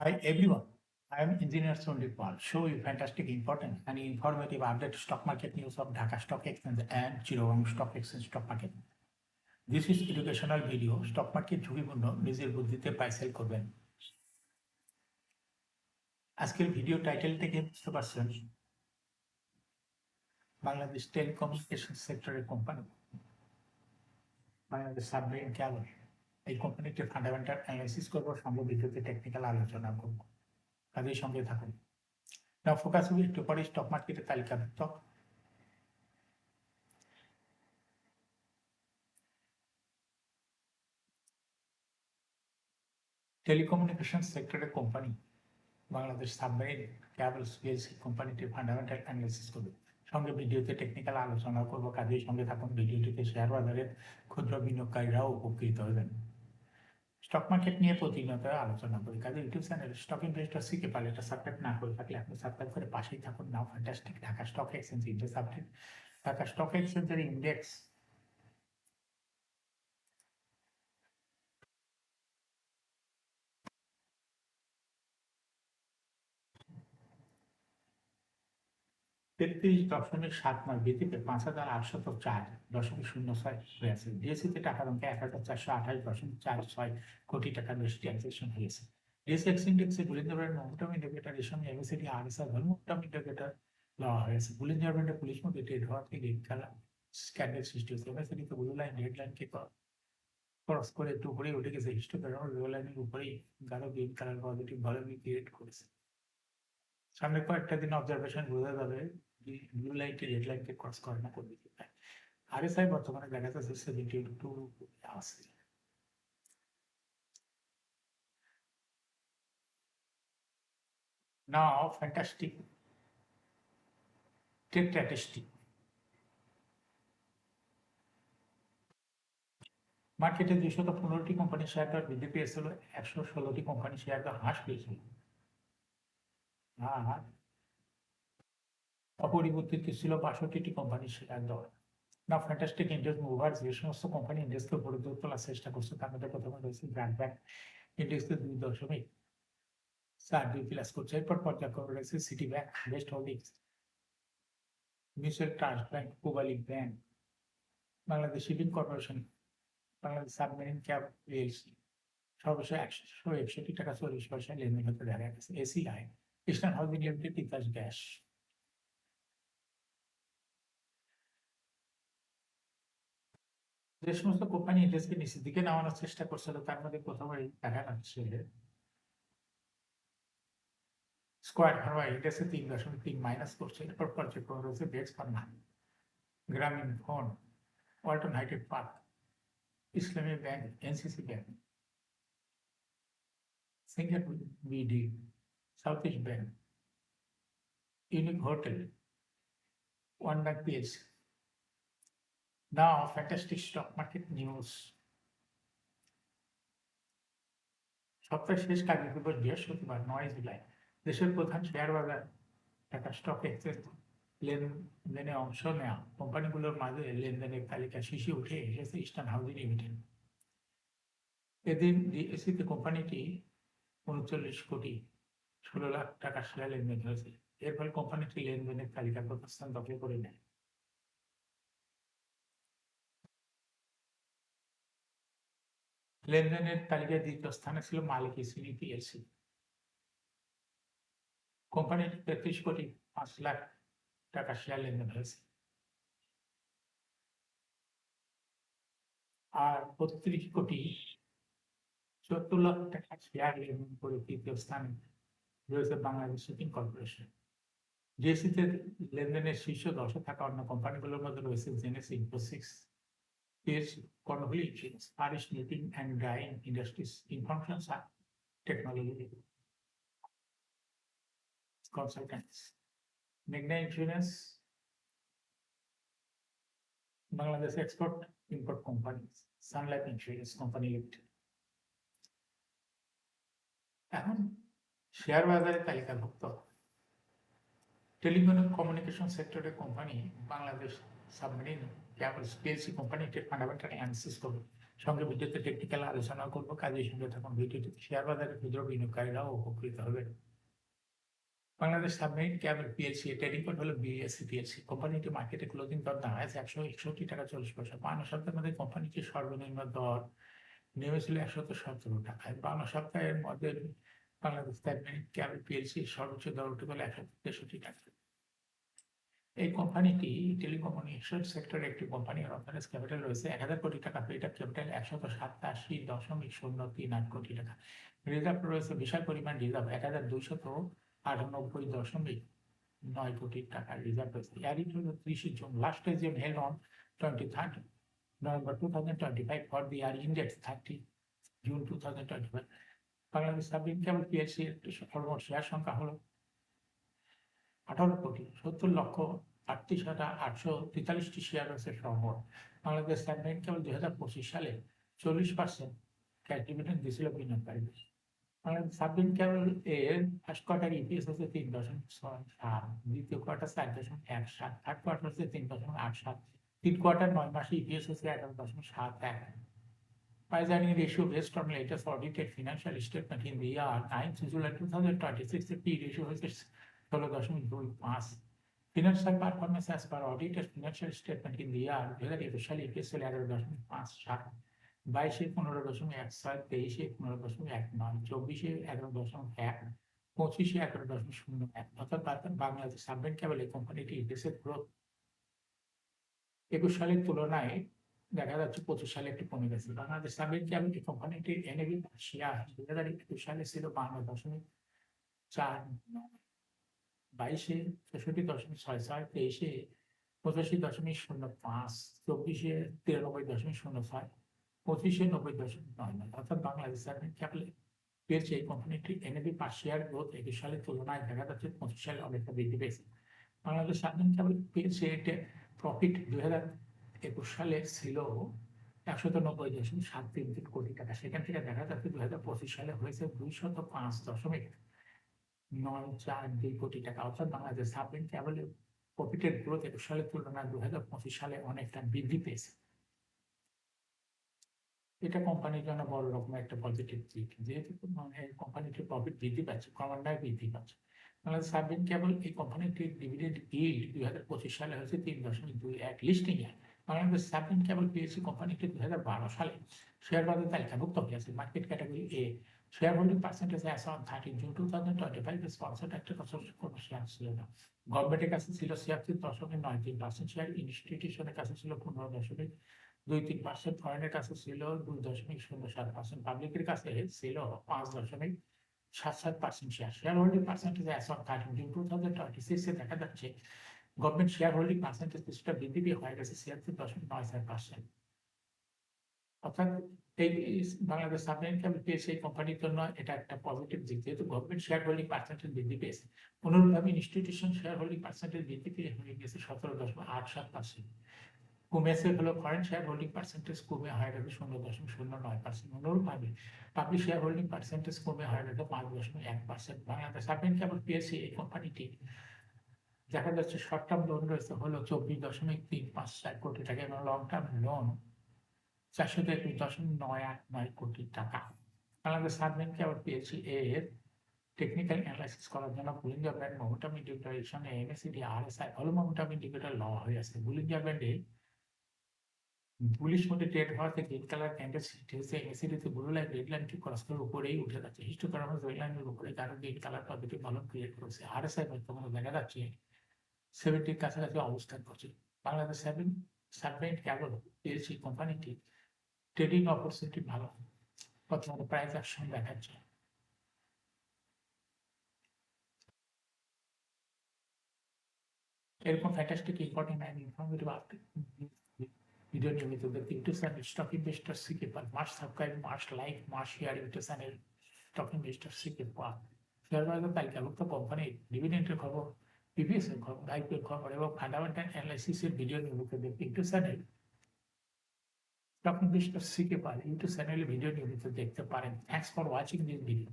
Hi everyone, I am Engineer Sundip Pal. Show you fantastic, important and informative update stock market news of Dhaka Stock Exchange and Chittagong Stock Exchange stock market. This is educational video. Stock market ঝুঁকিপূর্ণ নিজের বুদ্ধিতে buy sell করবেন। আজকের video title থেকে বুঝতে পারছেন Bangladesh telecommunication সেক্টরের company Bangladesh submarine cable এই কোম্পানিটির ফান্ডামেন্টাল অ্যানালাইসিস করবো, সঙ্গে ভিডিওতে টেকনিক্যাল আলোচনা করবো। কাজেই সঙ্গে থাকুন। নাও ফোকাস হবে একটু পরে স্টক মার্কেটের তালিকাভুক্ত টেলিকমিউনিকেশন সেক্টরের company Bangladesh submarine cables PLC কোম্পানিটির ফান্ডামেন্টাল অ্যানালিসিস করবে, সঙ্গে ভিডিওতে টেকনিক্যাল আলোচনা করবো। কাজেই সঙ্গে থাকুন। ভিডিওটিতে শেয়ার বাজারের ক্ষুদ্র বিনিয়োগকারীরাও উপকৃত হবেন। স্টক মার্কেট নিয়ে প্রতিনিয়ত আলোচনা করি। কাজে ইউটিউব চ্যানেল স্টক ইনভেস্টর শিখে পারলে এটা সাবস্ক্রাইব না করে থাকলে আপনি সাবস্ক্রাইব করে পাশেই থাকুন। Now fantastic Dhaka stock exchange index update. Dhaka stock এক্সচেঞ্জের ইন্ডেক্স 33.79 বৃদ্ধিতে 5,804.06 হয়েছে। ডিএসসিতে টাকার অঙ্কে 1,428.46 কোটি টাকার বেশি ট্রানজাকশন হয়েছে। ডিএসসি ইন্ডেক্সে বুলিঞ্জার ব্যান্ড মোমেন্টাম ইন্ডিকেটর এর সঙ্গে এমএসিডি আরএসআই মোমেন্টাম ইন্ডিকেটর দেওয়া হয়েছে। বুলিঞ্জার ব্যান্ডে পুলিশ মধ্যে ট্রেড হওয়া থেকে স্ক্যান্ডেল সৃষ্টি হয়েছে। এমএসিডিতে ব্লু লাইন রেড লাইনকে ক্রস করে একটু উপরে উঠে গেছে। হিস্টোগ্রাম ব্লু লাইনের উপরেই গাঢ় green colour positive volume create করেছে। সামনে কয়েকটা দিন অবজারভেশন বোঝা যাবে ব্লু লাইনটি রেড লাইনকে ক্রস করে না করবে কি। আরএসআই বর্তমানে দেখা যাচ্ছে 72 আছে। Now fantastic trade statistic. মার্কেটে 215টি কোম্পানির শেয়ার দর বৃদ্ধি পেয়েছিল, 116টি কোম্পানির শেয়ার দর হ্রাস পেয়েছিল। আর অপরিবর্তিত ছিল 62টি কোম্পানির শেয়ার দর। না ফ্যান্টাস্টিক ইন্ডেক্স মুভার যে সমস্ত কোম্পানি ইন্ডেক্সকে উপরে তোলার চেষ্টা করছে তার মধ্যে প্রথমে রয়েছে ব্র্যান্ড ব্যাংক ইন্ডেক্সকে 2.42 প্লাস করছে। এরপর পর্যায়ক্রমে রয়েছে city bank, best holdings, mutual trust bank, Pubali bank, Bangladesh shipping corporation, Bangladesh submarine cab PLC. সর্বশেষ 161.40 লেনদেন হতে দেখা গেছে। ACI, eastern housing limited, Titas gas. যে সমস্ত কোম্পানি ইন্ডেক্সকে নিচের দিকে নামানোর চেষ্টা করছিল তার মধ্যে প্রথমে দেখা যাচ্ছে স্কোয়ার ফার্মা ইন্ডেক্সে 3.3 মাইনাস করছে। এরপর পর্যায়ক্রমে রয়েছে বেক্স ফার্মা, গ্রামীণ ফোন, ওয়ালটন হাইটেক পার্ক, ইসলামী bank, NCC bank, Singapore BD, south east bank, unique hotel, one bank PLC. Now, fantastic stock market news. সপ্তাহের শেষ কার্য দিবস বৃহস্পতিবার 9 জুলাই দেশের প্রধান শেয়ার বাজার ঢাকা স্টক এক্সচেঞ্জ লেনদেনে অংশ নেওয়া কোম্পানিগুলোর মাঝে লেনদেনের তালিকা শীর্ষে উঠে এসেছে ইস্টার্ন হাউজিং লিমিটেড। এদিন ডিএসসিতে কোম্পানিটি 39.16 কোটি টাকা শেয়ার লেনদেন হয়েছে। এর ফলে কোম্পানিটি লেনদেনের তালিকা প্রথম স্থান দখল করে নেয়। লেনদেনের তালিকায় দ্বিতীয় স্থানে ছিল মালিক ইসিনি পিএলসি। কোম্পানিটি 33.5 কোটি টাকা শেয়ার লেনদেন হয়েছে। আর 32.74 কোটি টাকা শেয়ার লেনদেন করে তৃতীয় স্থানে রয়েছে বাংলাদেশ শিপিং কর্পোরেশন। ডিএসসিতে লেনদেনের শীর্ষ 10-এ থাকা অন্য কোম্পানিগুলোর মধ্যে রয়েছে Genex Infosys, Karnaphuli insurance, Arish knitting and dyeing industries, information technology consultants, মেঘনা insurance, Bangladesh export import company, Sunlife insurance company limited. এখন শেয়ার বাজারে তালিকাভুক্ত টেলিকমিউনিকেশন সেক্টরের company Bangladesh submarine cables PLC কোম্পানিটির ফান্ডামেন্টাল অ্যানালিসিস করবে, সঙ্গে ভিডিওতে টেকনিক্যাল আলোচনা করবো, কাজের সঙ্গে তখন ভিডিওটি শেয়ার বাজারে ক্ষুদ্র বিনিয়োগকারীরাও উপকৃত হবে। Bangladesh submarine cable PLC trading code হলো বিএসসি পিএলসি। কোম্পানিটি মার্কেটে ক্লোজিং দর দাঁড়ায় 161.40 টাকা। 52 সপ্তাহের মধ্যে কোম্পানিটির সর্বনিম্ন দর নেমেছিল 117 টাকায়। 52 সপ্তাহের মধ্যে বাংলাদেশ সাবমেরিন ক্যাবল পিএলসি সর্বোচ্চ দর উঠে গেল 163 টাকা। এই কোম্পানিটি টেলিকমিউনিকেশন সেক্টরের একটি কোম্পানি। অথরাইজড ক্যাপিটাল রয়েছে 1000 কোটি টাকা। পেইড আপ ক্যাপিটাল 187.038 কোটি টাকা। রিজার্ভ রয়েছে বিশাল পরিমাণ রিজার্ভ 1298.9 কোটি টাকার রিজার্ভ রয়েছে। ইয়ারিং হল 30 June. Last AGM held on 23 November 2025 for the year ended 30 June 2025. Bangladesh submarine cable PLC এর সর্বমোট শেয়ার সংখ্যা হলো 18,70,38,843টি শেয়ার রয়েছে সর্বমোট। বাংলাদেশ সাবমেরিন ক্যাবল 2025 সালে 40% ক্যাশ ডিভিডেন্ড দিয়েছিল বিনিয়োগকারীদের। বাংলাদেশ সাবমেরিন ক্যাবল এর ফার্স্ট কোয়ার্টার ইপিএস হচ্ছে 3.67, দ্বিতীয় কোয়ার্টার 4.17, থার্ড কোয়ার্টার হচ্ছে 3.87, তিন কোয়ার্টার 9 মাসে ইপিএস হচ্ছে 11.71। Price-earning ratio based on latest audited financial statement in the year 9th July 2026, the P ratio is 16.25. Financial performance as per audited financial statement in the year 2021 EPS হল 11.57, 22-এ 15.16, 23-এ 15.19, 24-এ 11.1, 25-এ 11.01। অর্থাৎ Bangladesh submarine cable এই কোম্পানিটি EPS এর growth 21 সালের তুলনায় দেখা যাচ্ছে 25 সালে একটু কমে গেছে। বাংলাদেশ সাবমেরিন ক্যাবল কোম্পানিটির এনএভি শেয়ার 2021 সালে ছিল 52.49, 22-এ 66.66, 23-এ 85.05, 24-এ 93.06, 25-এ 90.99। অর্থাৎ বাংলাদেশ সাবমেরিন ক্যাবল পেয়েছে এই কোম্পানিটির এনএভি পার শেয়ার গ্রোথ 21 সালের তুলনায় দেখা যাচ্ছে 25 সালে অনেকটা বৃদ্ধি পেয়েছে। বাংলাদেশ সাবমেরিন ক্যাবল পেয়েছে প্রফিট 2021 সালে ছিল 190.733 কোটি টাকা। সেখান থেকে দেখা যাচ্ছে 2025 সালে হয়েছে 205.942 কোটি টাকা। অর্থাৎ বাংলাদেশ সাবমেরিন ক্যাবলের প্রফিটের গ্রোথ 21 সালের তুলনায় 2025 সালে অনেকটা বৃদ্ধি পেয়েছে। এটা কোম্পানির জন্য বড় রকমের একটা পজিটিভ দিক, যেহেতু কোম্পানিটির প্রফিট বৃদ্ধি পাচ্ছে, ক্রমান্বয়ে বৃদ্ধি পাচ্ছে। বাংলাদেশ সাবমেরিন ক্যাবল এই কোম্পানিটির ডিভিডেন্ড ইল্ড 2025 সালে হয়েছে 3.21 লিস্টিং এ। বাংলাদেশ সাবমেরিন ক্যাবল পিএলসি কোম্পানিটি 2012 সালে শেয়ার বাজারে তালিকাভুক্ত হয়েছে। Market category A share holding percentage as on 30 June 2025 sponsored একটা কোনো শেয়ার ছিল না। গভর্নমেন্টের কাছে ছিল 76.93% শেয়ার, ইনস্টিটিউশনের কাছে ছিল 15.23%, ফরেনের কাছে ছিল 2.07%, পাবলিকের কাছে ছিল 5.77% share. Share holding percentage as on 30 June 2026 এ দেখা যাচ্ছে গভর্নমেন্ট শেয়ার হোল্ডিং পার্সেন্টেজ কিছুটা বৃদ্ধি হয়ে গেছে 76.94%। অর্থাৎ এই বাংলাদেশ সাবমেরিন ক্যাবল পেয়েছে এই কোম্পানির জন্য এটা একটা পজিটিভ দিক, যেহেতু গভর্নমেন্ট শেয়ার হোল্ডিং পার্সেন্টেজ বৃদ্ধি পেয়েছে। অনুরূপভাবে ইনস্টিটিউশন শেয়ার হোল্ডিং পার্সেন্টেজ বৃদ্ধি পেয়ে হয়ে গেছে 17.87%। কমেছে হলো ফরেন শেয়ার হোল্ডিং পার্সেন্টেজ কমে হয়ে গেছে 0.09%। অনুরূপভাবে পাবলিক শেয়ার হোল্ডিং পার্সেন্টেজ কমে হয়ে গেছে 5.1%। বাংলাদেশ সাবমেরিন ক্যাবল পেয়েছে এই কোম্পানিটি দেখা যাচ্ছে শর্ট টার্ম লোন রয়েছে হলো 24.354 কোটি টাকা এবং লং টার্ম লোন 421.989 কোটি টাকা। বাংলাদেশ সাবমেরিন ক্যাবল পেয়েছে এর টেকনিক্যাল অ্যানালাইসিস করার জন্য বুলিঞ্জার ব্যান্ড মোমেন্টাম ইন্ডিকেটর এর সঙ্গে এমএসিডি আরএসআই হলো মোমেন্টাম ইন্ডিকেটর লওয়া হয়ে আছে। বুলিঞ্জার ব্যান্ডে বুলিশ মোডে ট্রেড হওয়াতে গ্রিন কালার ক্যান্ডেল সৃষ্টি হয়েছে। এমএসিডিতে ব্লু লাইন রেড লাইনটি ক্রস করে উপরেই উঠে যাচ্ছে। হিস্টোগ্রামে রেড লাইনের উপরে কারণ green colour positive volume create করেছে। আরএসআই বর্তমানে দেখা যাচ্ছে 70 কাছাকাছি অবস্থান করছে। বাংলাদেশ সাবমেরিন ক্যাবল পিএলসি কোম্পানিটি ট্রেডিং অপরচুনিটি ভালো, বর্তমানে প্রাইস অ্যাকশন দেখাচ্ছে। এরকম fantastic important and informative video নিয়মিত দেখতে YouTube channel stock investor CK পার must subscribe, must like, must share YouTube channel stock investor CK পার। শেয়ার বাজার তালিকাভুক্ত কোম্পানির ডিভিডেন্ডের খবর, প্রিভিয়াস এর খবর, আইপিওর খবর এবং ফান্ডামেন্টাল অ্যানালাইসিসের ভিডিও নিয়মিত দেখতে YouTube channel stock investor CK পার ইউটিউব চ্যানেলে ভিডিও নিয়মিত দেখতে পারেন। Thanks for watching this video.